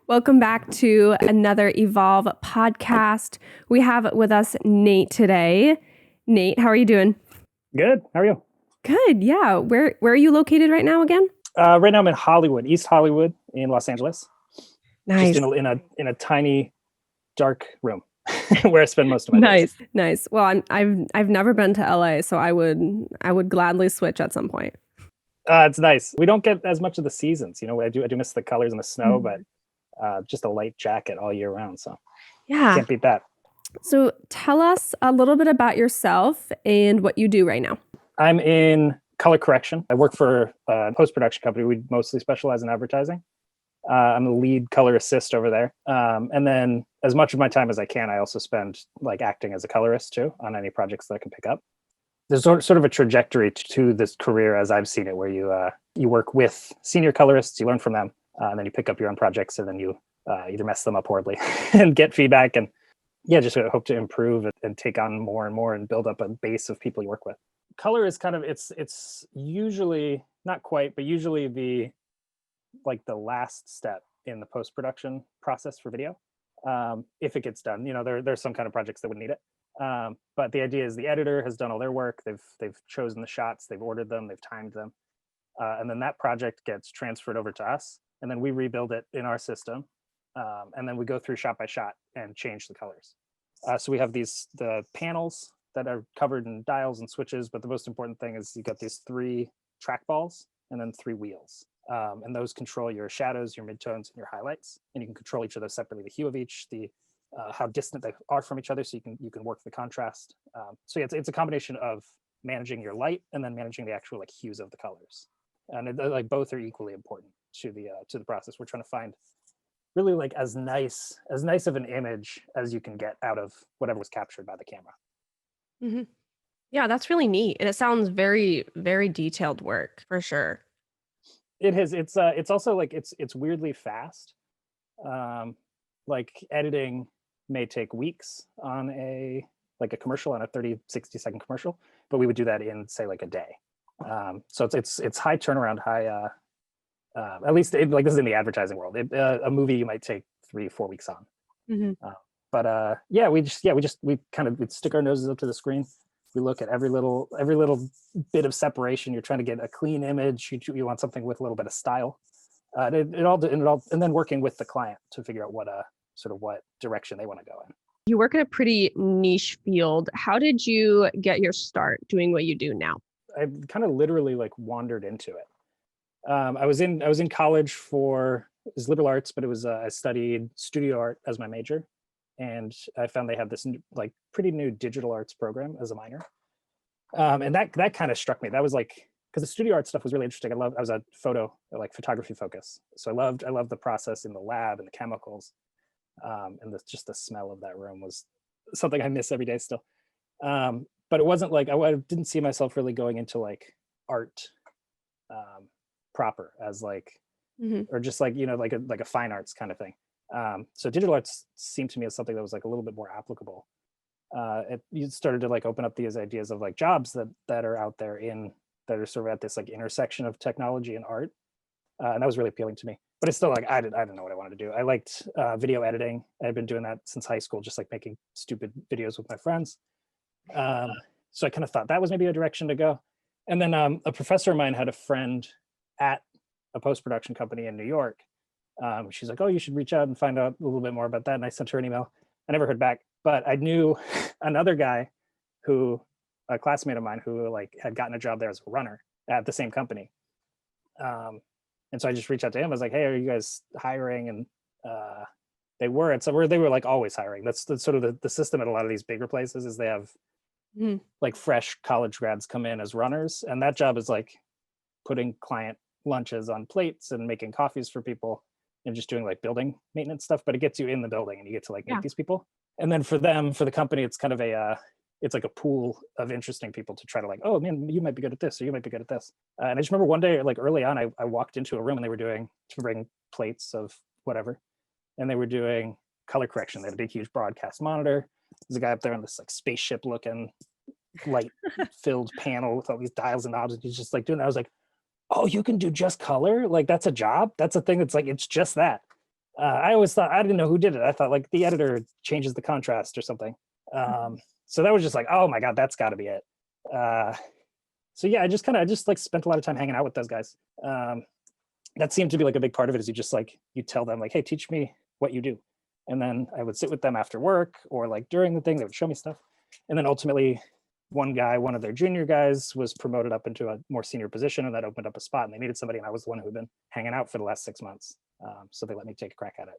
Welcome back to another Evolve podcast. We have with us Nate today. Nate, how are you doing? Good. How are you? Good. Yeah. Where are you located right now again? Right now I'm in Hollywood, East Hollywood in Los Angeles. Nice. Just in a tiny, dark room where I spend most of my days. Nice. Well, I've never been to LA, so I would gladly switch at some point. It's nice. We don't get as much of the seasons. I do miss the colors and the snow, but just a light jacket all year round. So yeah, can't beat that. So tell us a little bit about yourself and what you do right now. I'm in color correction. I work for a post-production company. We mostly specialize in advertising. I'm the lead color assist over there. And then as much of my time as I can, I also spend like acting as a colorist too on any projects that I can pick up. There's sort of a trajectory to this career as I've seen it, where you work with senior colorists, you learn from them, and then you pick up your own projects, and then you either mess them up horribly and get feedback, and just hope to improve and take on more and more and build up a base of people you work with. Color is kind of it's usually not quite, but usually the last step in the post-production process for video, if it gets done. There's some kind of projects that would need it. But the idea is the editor has done all their work. They've chosen the shots, they've ordered them, they've timed them, and then that project gets transferred over to us, and then we rebuild it in our system, and then we go through shot by shot and change the colors. So we have the panels that are covered in dials and switches, but the most important thing is you got these 3 track balls and then 3 wheels, and those control your shadows, your midtones, and your highlights, and you can control each of those separately: the hue of each, the how distant they are from each other, so you can work the contrast. So it's a combination of managing your light and then managing the actual hues of the colors, and both are equally important to the process. We're trying to find really as nice of an image as you can get out of whatever was captured by the camera. Mm-hmm. Yeah, that's really neat, and it sounds very, very detailed work for sure. It is. It's also it's weirdly fast. Editing may take weeks on a commercial, on a 30-60 second commercial, but we would do that in say a day. So it's high turnaround, high at least this is in the advertising world. A movie you might take 3-4 weeks on. We stick our noses up to the screen. We look at every little bit of separation. You're trying to get a clean image. You want something with a little bit of style. And then working with the client to figure out what direction they want to go in. You work in a pretty niche field. How did you get your start doing what you do now? I kind of literally wandered into it. I was in college for liberal arts, but it was I studied studio art as my major, and I found they had this pretty new digital arts program as a minor, and that kind of struck me. That was because the studio art stuff was really interesting. I was a photography focus, so I loved the process in the lab and the chemicals, and just the smell of that room was something I miss every day still. But it wasn't I didn't see myself really going into art proper as or just a fine arts kind of thing. So digital arts seemed to me as something that was a little bit more applicable. You started to open up these ideas of jobs that are out there that are sort of at this intersection of technology and art, and that was really appealing to me. But it's still I didn't know what I wanted to do. I liked video editing. I've been doing that since high school, just making stupid videos with my friends. So I kind of thought that was maybe a direction to go. And then a professor of mine had a friend at a post-production company in New York. She's like, "Oh, you should reach out and find out a little bit more about that." And I sent her an email. I never heard back, but I knew another guy a classmate of mine who had gotten a job there as a runner at the same company. And so I just reached out to him. I was like, "Hey, are you guys hiring?" And they were at somewhere. They were always hiring. That's sort of the system at a lot of these bigger places is they have fresh college grads come in as runners, and that job is putting client lunches on plates and making coffees for people and just doing building maintenance stuff. But it gets you in the building and you get to meet these people. And then for the company, it's kind of it's a pool of interesting people to try to oh man, you might be good at this, or you might be good at this. And I just remember one day early on, I walked into a room and they were doing to bring plates of whatever, and they were doing color correction. They had a big huge broadcast monitor. There's a guy up there on this spaceship looking light filled panel with all these dials and knobs, and he's just doing that. I was like, "Oh, you can do just color? That's a job? That's a thing that's it's just that." I always thought, I didn't know who did it. I thought like the editor changes the contrast or something. So that was just like, oh my God, that's got to be it. So yeah, I just like spent a lot of time hanging out with those guys. That seemed to be like a big part of it, is you tell them like, hey, teach me what you do. And then I would sit with them after work or like during the thing, they would show me stuff. And then ultimately one of their junior guys was promoted up into a more senior position, and that opened up a spot, and they needed somebody. And I was the one who'd been hanging out for the last 6 months. So they let me take a crack at it.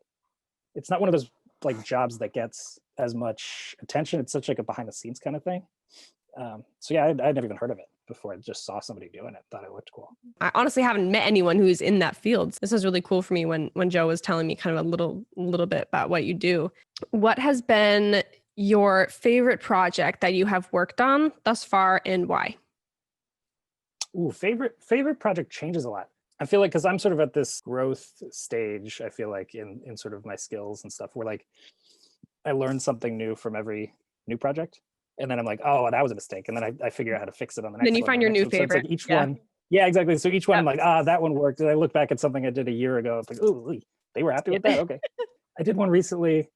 It's not one of those like jobs that gets as much attention. It's such like a behind the scenes kind of thing. So yeah, I'd never even heard of it before. I just saw somebody doing it, thought it looked cool. I honestly haven't met anyone who's in that field. This was really cool for me when Joe was telling me kind of a little bit about what you do. What has been your favorite project that you have worked on thus far, and why? Ooh, favorite project changes a lot. I feel like, because I'm sort of at this growth stage, I feel like in sort of my skills and stuff, where like I learn something new from every new project. And then I'm like, oh, that was a mistake. And then I figure out how to fix it on the next one. Then you find your new So favorite. it's like each one. Yeah, exactly. So each one, I'm like, that one worked. And I look back at something I did a year ago. It's like, oh, they were happy with that. Okay. I did one recently.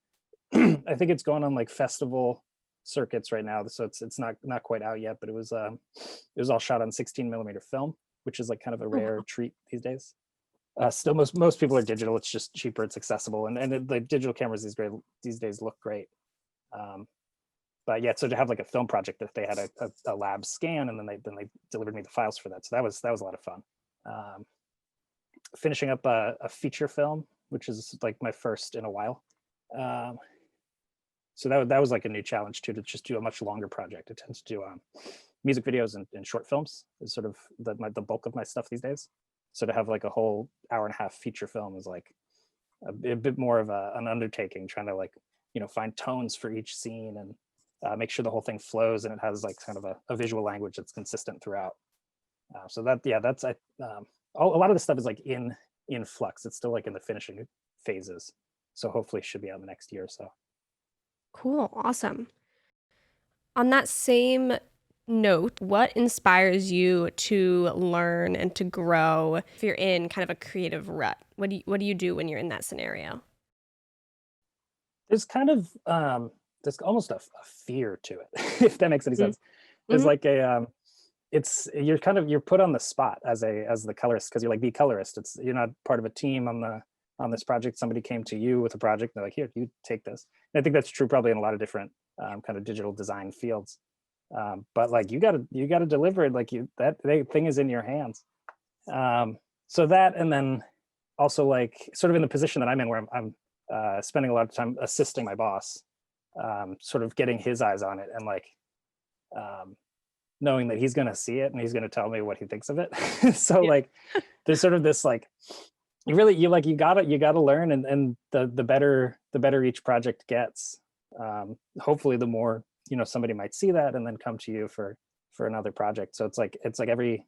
I think it's going on like festival circuits right now. So it's not quite out yet, but it was all shot on 16mm film, which is like kind of a rare treat these days. Still, most people are digital. It's just cheaper. It's accessible, and the digital cameras these days look great. But yeah, so to have like a film project that they had a lab scan, and then they delivered me the files for that. So that was a lot of fun. Finishing up a feature film, which is like my first in a while. So that was like a new challenge too, to just do a much longer project. I tend to do music videos and short films is sort of the bulk of my stuff these days. So to have like a whole hour-and-a-half feature film is like a bit more of an undertaking, trying to like, find tones for each scene and make sure the whole thing flows and it has like kind of a visual language that's consistent throughout. So that's a lot of the stuff is like in flux. It's still like in the finishing phases. So hopefully it should be out in the next year or so. Cool. Awesome. On that same note, what inspires you to learn and to grow if you're in kind of a creative rut? What do you do when you're in that scenario? There's kind of there's almost a fear to it, if that makes any sense. There's like you're put on the spot as the colorist, because you're like the colorist. You're not part of a team on this project. Somebody came to you with a project. And they're like, here, you take this. And I think that's true probably in a lot of different kind of digital design fields. But like you gotta deliver it. Like that thing is in your hands. So that, and then also like sort of in the position that I'm in, where I'm spending a lot of time assisting my boss, sort of getting his eyes on it, and like knowing that he's gonna see it and he's gonna tell me what he thinks of it. So like there's sort of this like you gotta learn, and the better each project gets. Hopefully the more somebody might see that and then come to you for another project. So it's like every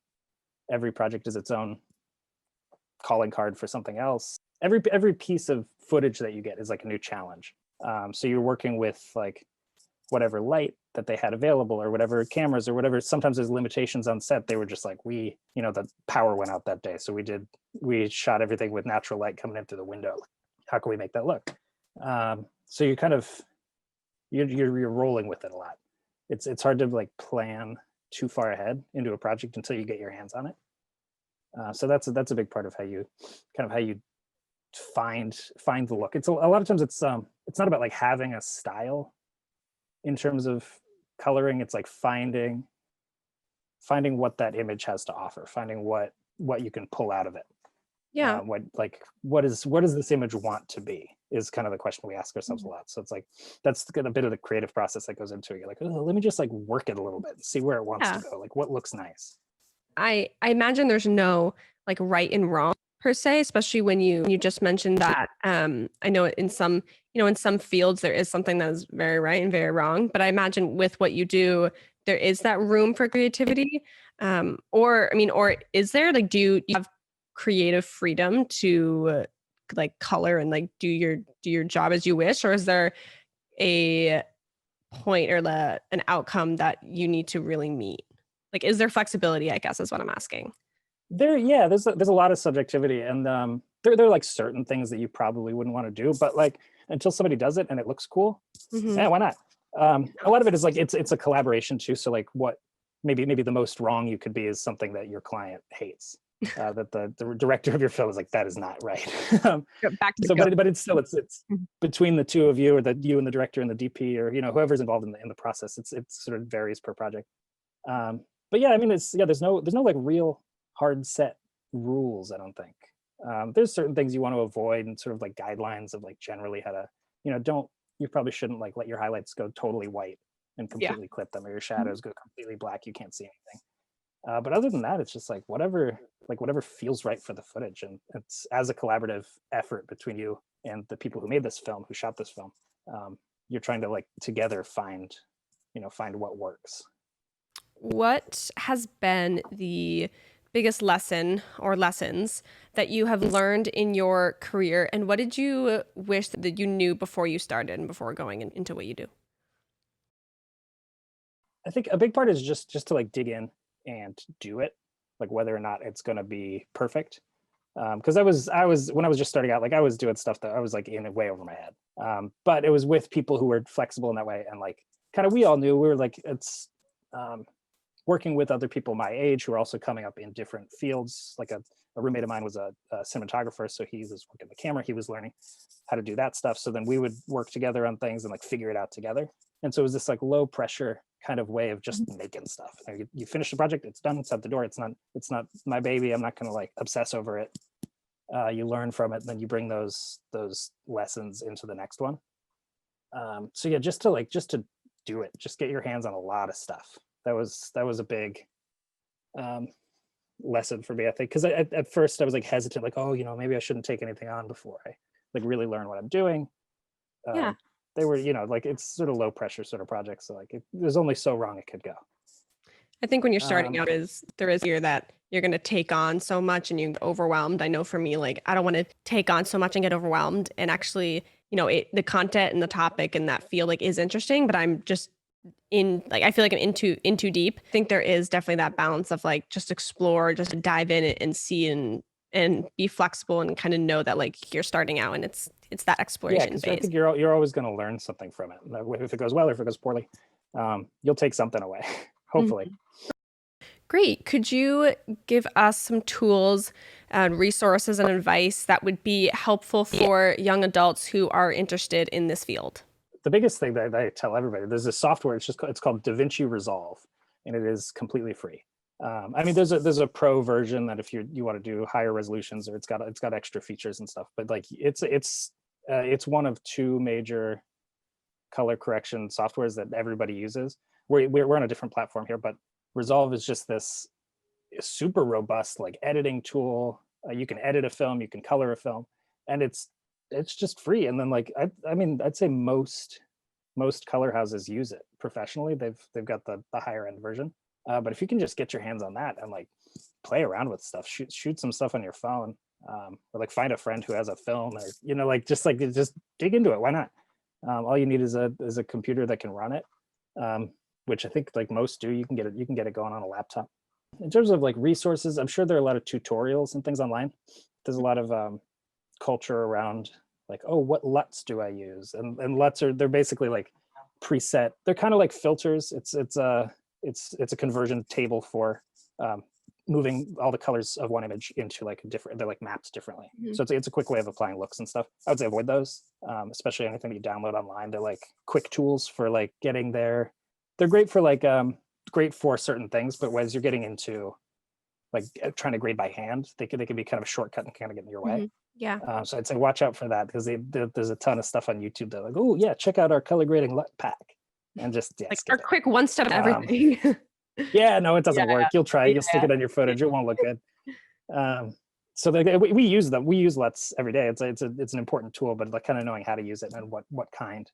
project is its own calling card for something else. Every piece of footage that you get is like a new challenge. So you're working with like whatever light that they had available, or whatever cameras, or whatever. Sometimes there's limitations on set. They were just like, the power went out that day, so we shot everything with natural light coming in through the window. How can we make that look? So you kind of you're rolling with it a lot. It's hard to like plan too far ahead into a project until you get your hands on it. So that's a big part of how you find the look. It's a lot of times it's not about like having a style in terms of coloring. It's like finding what that image has to offer, finding what you can pull out of it. Yeah. What does this image want to be, is kind of the question we ask ourselves a lot. So it's like that's a bit of the creative process that goes into it. You're like, oh, let me just like work it a little bit and see where it wants to go. Like what looks nice. I imagine there's no like right and wrong per se, especially when you just mentioned that. I know in some fields there is something that is very right and very wrong, but I imagine with what you do, there is that room for creativity. Or is there, like, do you have creative freedom to like color and like do your job as you wish, or is there a point or an outcome that you need to really meet? Like, is there flexibility, I guess is what I'm asking. There's a lot of subjectivity, and there are like certain things that you probably wouldn't want to do, but like until somebody does it and it looks cool, yeah, why not? A lot of it is like it's a collaboration too. So like what maybe the most wrong you could be is something that your client hates. That the director of your film is like, that is not right. Back to the So go. but it's still it's Mhm. between the two of you, or the you and the director and the DP, or whoever's involved in the process. It sort of varies per project. But yeah, I mean, there's no like real hard set rules, I don't think. There's certain things you want to avoid, and sort of like guidelines of like generally how to, don't you probably shouldn't like let your highlights go totally white and Yeah. completely clip them, or your shadows go completely black, you can't see anything. But other than that, it's just like whatever feels right for the footage, and it's as a collaborative effort between you and the people who made this film, who shot this film. You're trying to like together find what works. What has been the biggest lesson or lessons that you have learned in your career, and what did you wish that you knew before you started and before going into what you do? I think a big part is just to like dig in and do it, like whether or not it's going to be perfect. Because I was when I was just starting out, like I was doing stuff that I was like in way over my head. But it was with people who were flexible in that way, and like kind of we all knew we were like um, working with other people my age who are also coming up in different fields. Like a roommate of mine was a cinematographer, so he was working the camera. He was learning how to do that stuff. So then we would work together on things and like figure it out together. And so it was this like low pressure kind of way of just making stuff. You finish the project, it's done, it's out the door. It's not my baby. I'm not going to like obsess over it. You learn from it, and then you bring those lessons into the next one. So yeah, just to do it, just get your hands on a lot of stuff. That was a big lesson for me, I think, because at first I was like hesitant, like, oh, maybe I shouldn't take anything on before I like really learn what I'm doing. Yeah. They were, like it's sort of low pressure sort of projects, so like there's only so wrong it could go. I think when you're starting Um, out there is fear that you're going to take on so much and you get overwhelmed. I know for me, like I don't want to take on so much and get overwhelmed. And actually, the content and the topic and that field like is interesting, but I'm just in like I feel like I'm in too deep. I think there is definitely that balance of like just explore, just dive in and see and be flexible and kind of know that like you're starting out and it's that yeah, exploration because I phase. think you're always going to learn something from it. If it goes well or if it goes poorly, you'll take something away, hopefully. Mhm. Great. Could you give us some tools and resources and advice that would be helpful for young adults who are interested in this field? The biggest thing that I tell everybody, there's this software. It's called DaVinci Resolve, and it is completely free. I mean, there's a pro version that if you want to do higher resolutions, or it's got extra features and stuff. But like it's one of two major color correction softwares that everybody uses. We're on a different platform here, but Resolve is just this super robust like editing tool. You can edit a film, you can color a film, and it's just free. And then like I mean, I'd say most color houses use it professionally. They've got the higher end version. But if you can just get your hands on that and like play around with stuff, shoot some stuff on your phone, or like find a friend who has a film, or just dig into it. Why not? All you need is a computer that can run it, which I think like most do. You can get it going on a laptop. In terms of like resources, I'm sure there are a lot of tutorials and things online. There's a lot of culture around like, oh, what LUTs do I use? And LUTs they're basically like preset. They're kind of like filters. It's a conversion table for moving all the colors of one image into like a different. They're like mapped differently. Mhm. So it's a quick way of applying looks and stuff. I would say avoid those, especially anything that you download online. They're like quick tools for like getting there. They're great for like great for certain things, but as you're getting into like trying to grade by hand, they can be kind of a shortcut and kind of get in your way. Mhm. Yeah. So I'd say watch out for that, because there's a ton of stuff on YouTube that like, oh yeah, check out our color grading LUT pack, and just Like skip our it. quick one step Um, everything. yeah, no, it doesn't Yeah. work. You'll try, you'll stick Yeah. it on your footage, it won't look good. So we use them. We use LUTs every day. It's an important tool, but like kind of knowing how to use it and what kind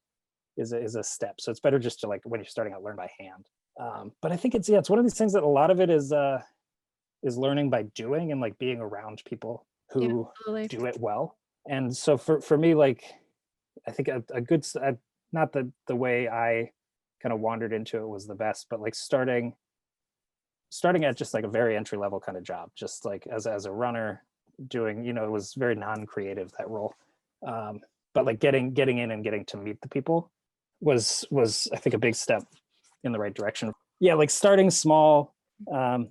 is a step. So it's better just to like when you're starting out, learn by hand. But I think it's one of these things that a lot of it is learning by doing and like being around people Yeah, who totally. do it well. And so for me, like I think a good not the way I kind of wandered into it was the best, but like starting at just like a very entry level kind of job, just like as a runner, doing, it was very non-creative, that role. But like getting in and getting to meet the people was I think a big step in the right direction. Yeah, like starting small, and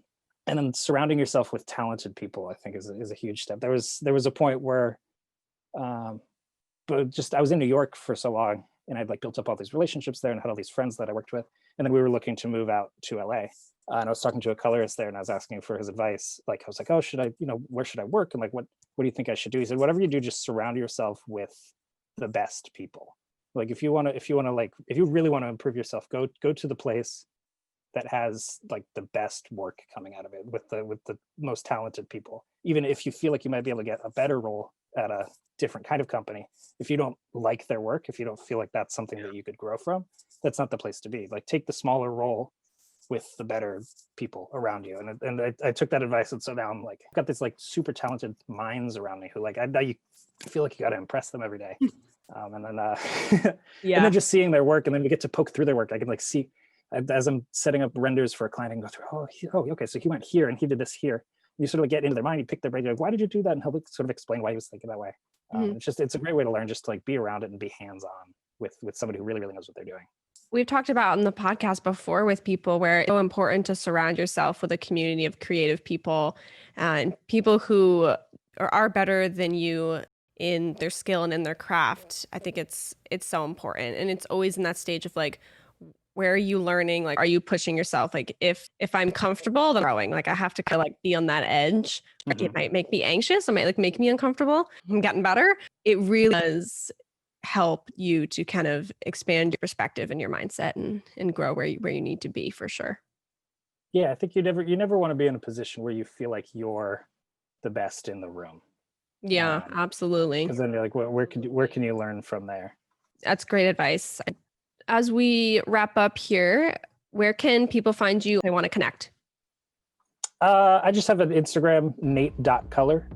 then surrounding yourself with talented people, I think is a huge step. There was a point where, but just I was in New York for so long, and I'd like built up all these relationships there and had all these friends that I worked with, and then we were looking to move out to LA. And I was talking to a colorist there, and I was asking for his advice. Like I was like, oh, should I, where should I work? And like, what do you think I should do? He said, whatever you do, just surround yourself with the best people. Like if you really want to improve yourself, go to the place that has like the best work coming out of it, with the most talented people. Even if you feel like you might be able to get a better role at a different kind of company, if you don't like their work, if you don't feel like that's something that you could grow from, that's not the place to be. Like take the smaller role with the better people around you. And I took that advice, and so now I'm like, I've got this like super talented minds around me who like you feel like you got to impress them every day. And then and then just seeing their work, and then we get to poke through their work. I can like see as I'm setting up renders for a client, I can go through, okay, so he went here and he did this here. And you sort of get into their mind, you pick their brain, you're like, why did you do that? And he'll sort of explain why he was thinking that way. It's a great way to learn, just to like be around it and be hands-on with somebody who really, really knows what they're doing. We've talked about in the podcast before with people where it's so important to surround yourself with a community of creative people and people who are better than you in their skill and in their craft. I think it's so important. And it's always in that stage of like, where are you learning? Like, are you pushing yourself? Like if I'm comfortable, then growing. Like I have to kind of like be on that edge. Like it might make me anxious. It might like make me uncomfortable. I'm getting better. It really does help you to kind of expand your perspective and your mindset and grow where you need to be, for sure. Yeah, I think you never want to be in a position where you feel like you're the best in the room. Yeah, absolutely. Because then you're like, where can you learn from there? That's great advice. As we wrap up here, where can people find you if they want to connect? I just have an Instagram, nate.color.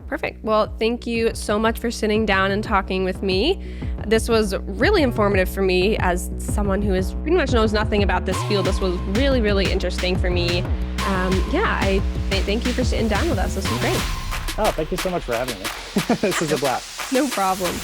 Perfect. Well, thank you so much for sitting down and talking with me. This was really informative for me as someone who pretty much knows nothing about this field. This was really, really interesting for me. I thank you for sitting down with us. This was great. Oh, thank you so much for having me. This is a blast. No problem.